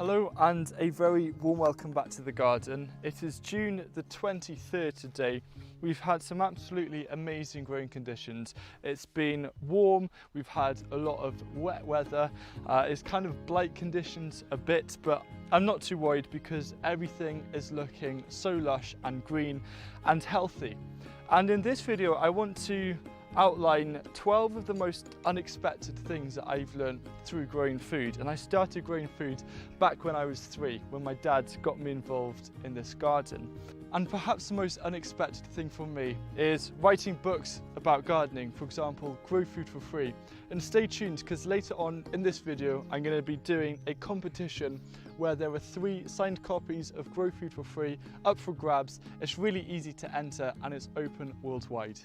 Hello and a very warm welcome back to the garden. It is June the 23rd today. We've had some absolutely amazing growing conditions. It's been warm, we've had a lot of wet weather. It's kind of blight conditions a bit, but I'm not too worried because everything is looking so lush and green and healthy. And in this video, I want to outline 12 of the most unexpected things that I've learned through growing food. And I started growing food back when I was 3, when my dad got me involved in this garden. And perhaps the most unexpected thing for me is writing books about gardening, for example, Grow Food for Free. And stay tuned because later on in this video, I'm going to be doing a competition where there are 3 signed copies of Grow Food for Free up for grabs. It's really easy to enter and it's open worldwide.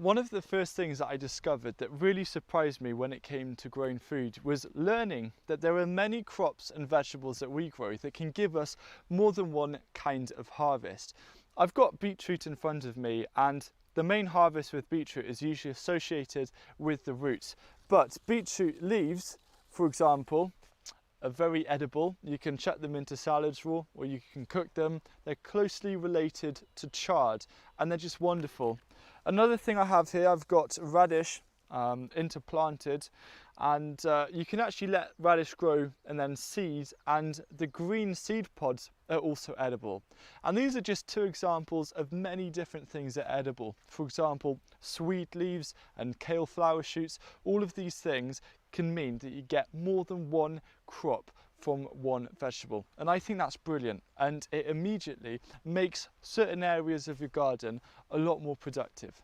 One of the first things that I discovered that really surprised me when it came to growing food was learning that there are many crops and vegetables that we grow that can give us more than one kind of harvest. I've got beetroot in front of me, and the main harvest with beetroot is usually associated with the roots. But beetroot leaves, for example, are very edible. You can chuck them into salads raw or you can cook them. They're closely related to chard and they're just wonderful. Another thing I have here, I've got radish interplanted, and you can actually let radish grow and then seed, and the green seed pods are also edible. And these are just 2 examples of many different things that are edible. For example, sweet leaves and kale flower shoots. All of these things can mean that you get more than one crop from one vegetable, and I think that's brilliant, and it immediately makes certain areas of your garden a lot more productive.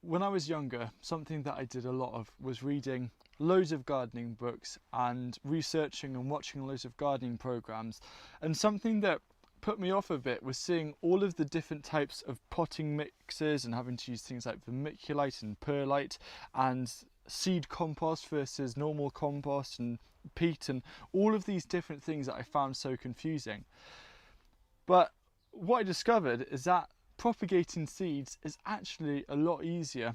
When I was younger, something that I did a lot of was reading loads of gardening books and researching and watching loads of gardening programs, and something that put me off a bit was seeing all of the different types of potting mixes and having to use things like vermiculite and perlite and seed compost versus normal compost and peat and all of these different things that I found so confusing. But what I discovered is that propagating seeds is actually a lot easier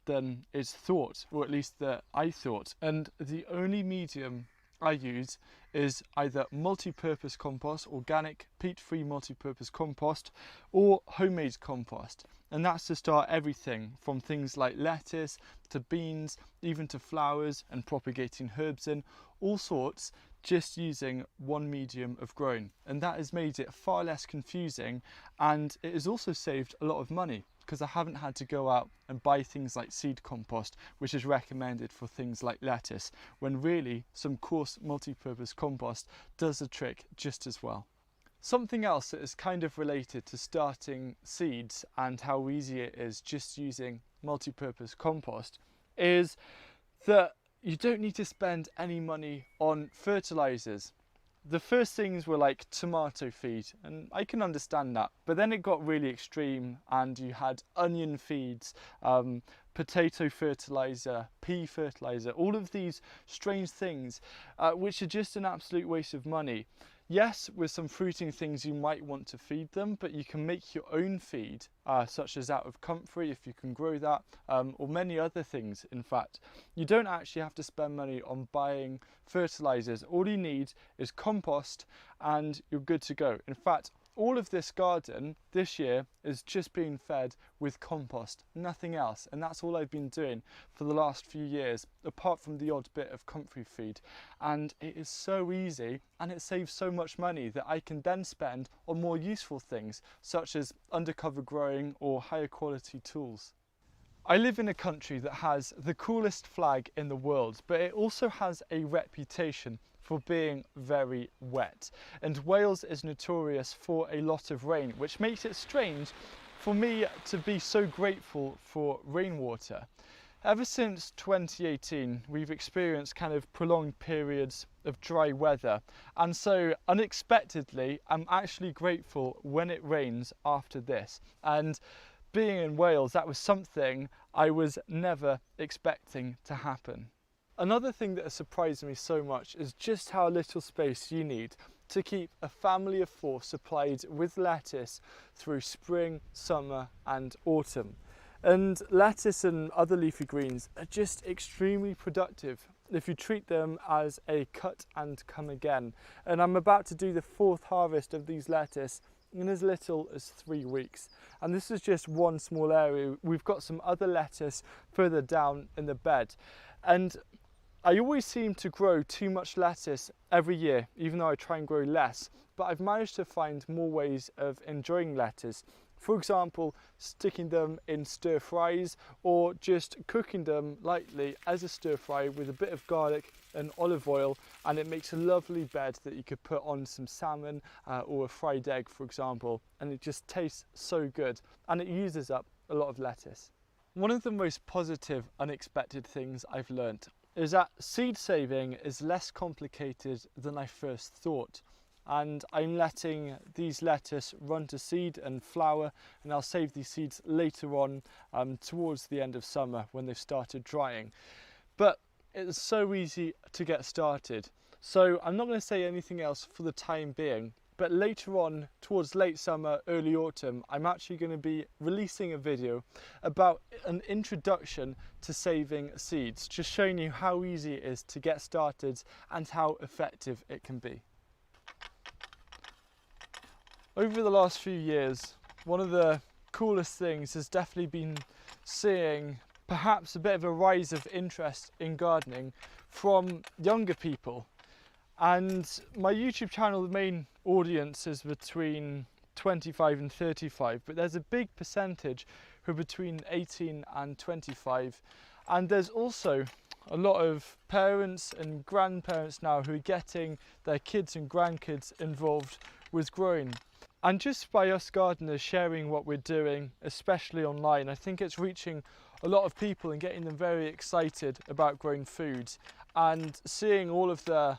than is thought, or at least that I thought. And the only medium I use is either multi-purpose compost, organic peat-free multi-purpose compost, or homemade compost. And that's to start everything from things like lettuce to beans, even to flowers and propagating herbs in, all sorts, just using one medium of growing. And that has made it far less confusing, and it has also saved a lot of money because I haven't had to go out and buy things like seed compost, which is recommended for things like lettuce, when really some coarse multi-purpose compost does the trick just as well. Something else that is kind of related to starting seeds and how easy it is just using multi-purpose compost is that you don't need to spend any money on fertilizers. The first things were like tomato feed, and I can understand that, but then it got really extreme and you had onion feeds, potato fertilizer, pea fertilizer, all of these strange things which are just an absolute waste of money. Yes, with some fruiting things you might want to feed them, but you can make your own feed, such as out of comfrey if you can grow that, or many other things. In fact, you don't actually have to spend money on buying fertilizers. All you need is compost and you're good to go. In fact, all of this garden this year is just being fed with compost, nothing else. And that's all I've been doing for the last few years, apart from the odd bit of comfrey feed. And it is so easy and it saves so much money that I can then spend on more useful things, such as undercover growing or higher quality tools. I live in a country that has the coolest flag in the world, but it also has a reputation for being very wet. And Wales is notorious for a lot of rain, which makes it strange for me to be so grateful for rainwater. Ever since 2018, we've experienced kind of prolonged periods of dry weather. And so unexpectedly, I'm actually grateful when it rains after this. And being in Wales, that was something I was never expecting to happen. Another thing that has surprised me so much is just how little space you need to keep a family of 4 supplied with lettuce through spring, summer and autumn. And lettuce and other leafy greens are just extremely productive if you treat them as a cut and come again. And I'm about to do the 4th harvest of these lettuce in as little as 3 weeks. And this is just one small area. We've got some other lettuce further down in the bed. And I always seem to grow too much lettuce every year, even though I try and grow less. But I've managed to find more ways of enjoying lettuce. For example, sticking them in stir fries or just cooking them lightly as a stir fry with a bit of garlic and olive oil, and it makes a lovely bed that you could put on some salmon or a fried egg, for example, and it just tastes so good, and it uses up a lot of lettuce. One of the most positive unexpected things I've learnt is that seed saving is less complicated than I first thought. And I'm letting these lettuce run to seed and flower, and I'll save these seeds later on towards the end of summer when they've started drying. But it's so easy to get started, so I'm not going to say anything else for the time being. But later on, towards late summer, early autumn, I'm actually going to be releasing a video about an introduction to saving seeds, just showing you how easy it is to get started and how effective it can be. Over the last few years, one of the coolest things has definitely been seeing perhaps a bit of a rise of interest in gardening from younger people. And my YouTube channel, the main audience is between 25 and 35, but there's a big percentage who are between 18 and 25. And there's also a lot of parents and grandparents now who are getting their kids and grandkids involved with growing. And just by us gardeners sharing what we're doing, especially online, I think it's reaching a lot of people and getting them very excited about growing foods. And seeing all of the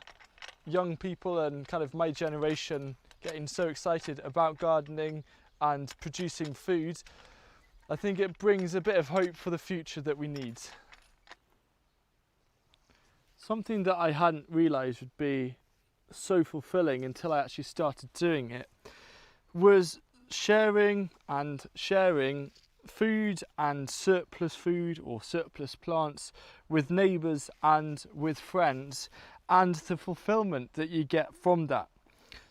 young people and kind of my generation getting so excited about gardening and producing food, I think it brings a bit of hope for the future that we need. Something that I hadn't realised would be so fulfilling until I actually started doing it was sharing food and surplus or surplus plants with neighbours and with friends, and the fulfilment that you get from that.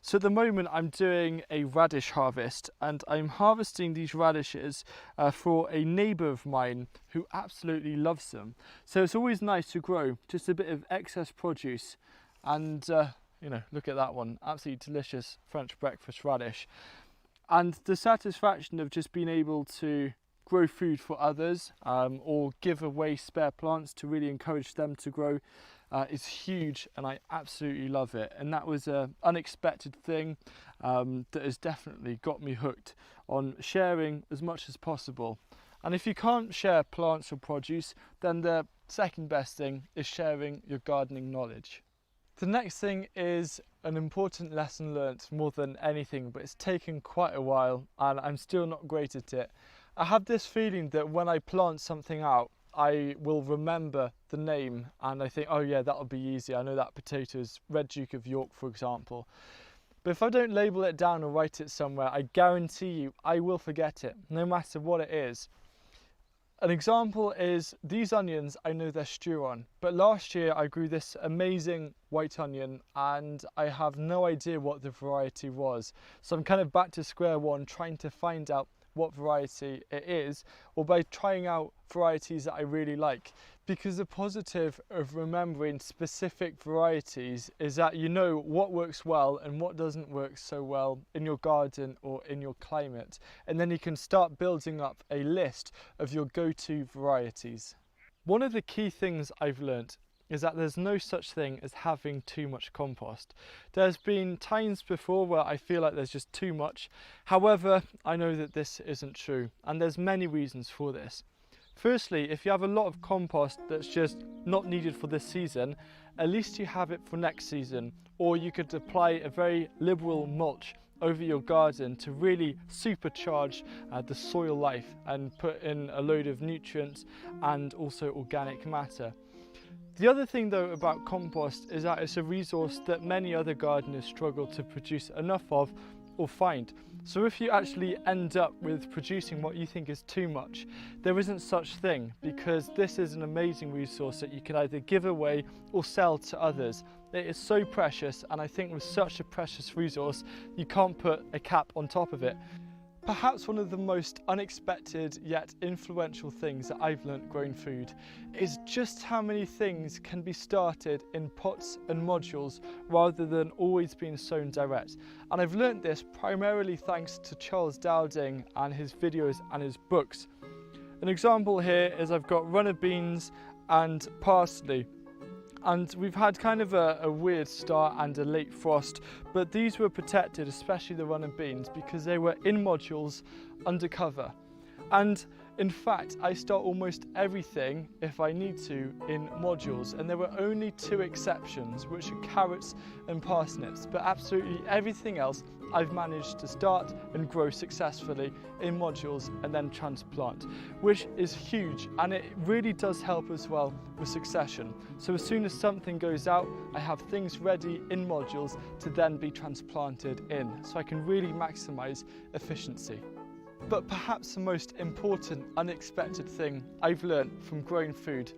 So at the moment I'm doing a radish harvest, and I'm harvesting these radishes for a neighbour of mine who absolutely loves them. So it's always nice to grow just a bit of excess produce, and you know, look at that one, absolutely delicious French breakfast radish. And the satisfaction of just being able to grow food for others or give away spare plants to really encourage them to grow is huge, and I absolutely love it. And that was an unexpected thing that has definitely got me hooked on sharing as much as possible. And if you can't share plants or produce, then the second best thing is sharing your gardening knowledge. The next thing is an important lesson learnt more than anything, but it's taken quite a while and I'm still not great at it. I have this feeling that when I plant something out, I will remember the name and I think, oh yeah, that'll be easy. I know that potato is Red Duke of York, for example. But if I don't label it down or write it somewhere, I guarantee you I will forget it, no matter what it is. An example is these onions, I know they're stew on, but last year I grew this amazing white onion and I have no idea what the variety was. So I'm kind of back to square one, trying to find out what variety it is, or by trying out varieties that I really like. Because the positive of remembering specific varieties is that you know what works well and what doesn't work so well in your garden or in your climate, and then you can start building up a list of your go-to varieties. One of the key things I've learnt is that there's no such thing as having too much compost. There's been times before where I feel like there's just too much. However, I know that this isn't true, and there's many reasons for this. Firstly, if you have a lot of compost that's just not needed for this season, at least you have it for next season, or you could apply a very liberal mulch over your garden to really supercharge the soil life and put in a load of nutrients and also organic matter. The other thing though about compost is that it's a resource that many other gardeners struggle to produce enough of or find. So if you actually end up with producing what you think is too much, there isn't such thing, because this is an amazing resource that you can either give away or sell to others. It is so precious, and I think with such a precious resource, you can't put a cap on top of it. Perhaps one of the most unexpected yet influential things that I've learnt growing food is just how many things can be started in pots and modules rather than always being sown direct. And I've learnt this primarily thanks to Charles Dowding and his videos and his books. An example here is I've got runner beans and parsley. And we've had kind of a weird start and a late frost, but these were protected, especially the runner beans, because they were in modules undercover. And in fact, I start almost everything, if I need to, in modules, and there were only 2 exceptions, which are carrots and parsnips, but absolutely everything else I've managed to start and grow successfully in modules and then transplant, which is huge, and it really does help as well with succession. So as soon as something goes out, I have things ready in modules to then be transplanted in, so I can really maximize efficiency. But perhaps the most important unexpected thing I've learned from growing food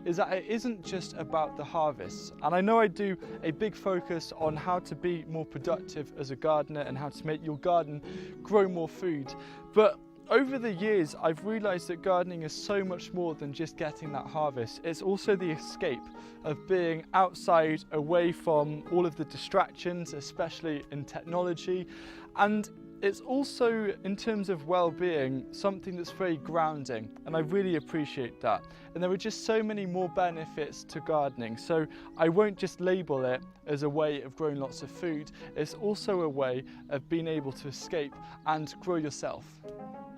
is that it isn't just about the harvest. And I know I do a big focus on how to be more productive as a gardener and how to make your garden grow more food. But over the years, I've realised that gardening is so much more than just getting that harvest. It's also the escape of being outside, away from all of the distractions, especially in technology. And it's also, in terms of well-being, something that's very grounding, and I really appreciate that. And there are just so many more benefits to gardening, so I won't just label it as a way of growing lots of food. It's also a way of being able to escape and grow yourself.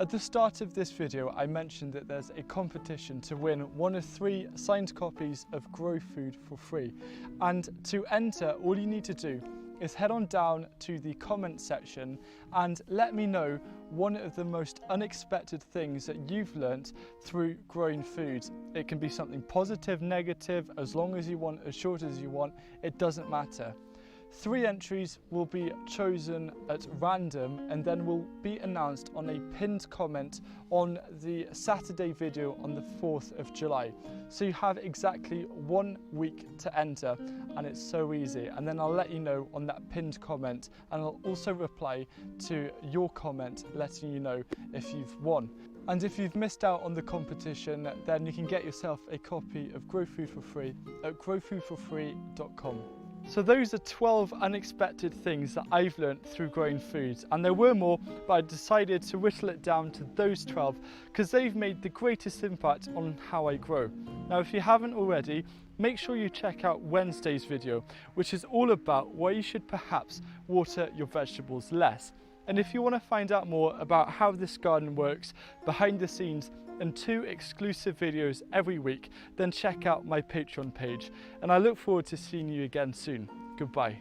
At the start of this video, I mentioned that there's a competition to win one of 3 signed copies of Grow Food for free. And to enter, all you need to do is head on down to the comment section and let me know one of the most unexpected things that you've learnt through growing food. It can be something positive, negative, as long as you want, as short as you want, it doesn't matter. 3 entries will be chosen at random and then will be announced on a pinned comment on the Saturday video on the 4th of July. So you have exactly 1 week to enter, and it's so easy. And then I'll let you know on that pinned comment, and I'll also reply to your comment letting you know if you've won. And if you've missed out on the competition, then you can get yourself a copy of Grow Food for free at growfoodforfree.com. So those are 12 unexpected things that I've learnt through growing food, and there were more, but I decided to whittle it down to those 12 because they've made the greatest impact on how I grow. Now, if you haven't already, make sure you check out Wednesday's video, which is all about why you should perhaps water your vegetables less. And if you want to find out more about how this garden works behind the scenes and 2 exclusive videos every week, then check out my Patreon page. And I look forward to seeing you again soon. Goodbye.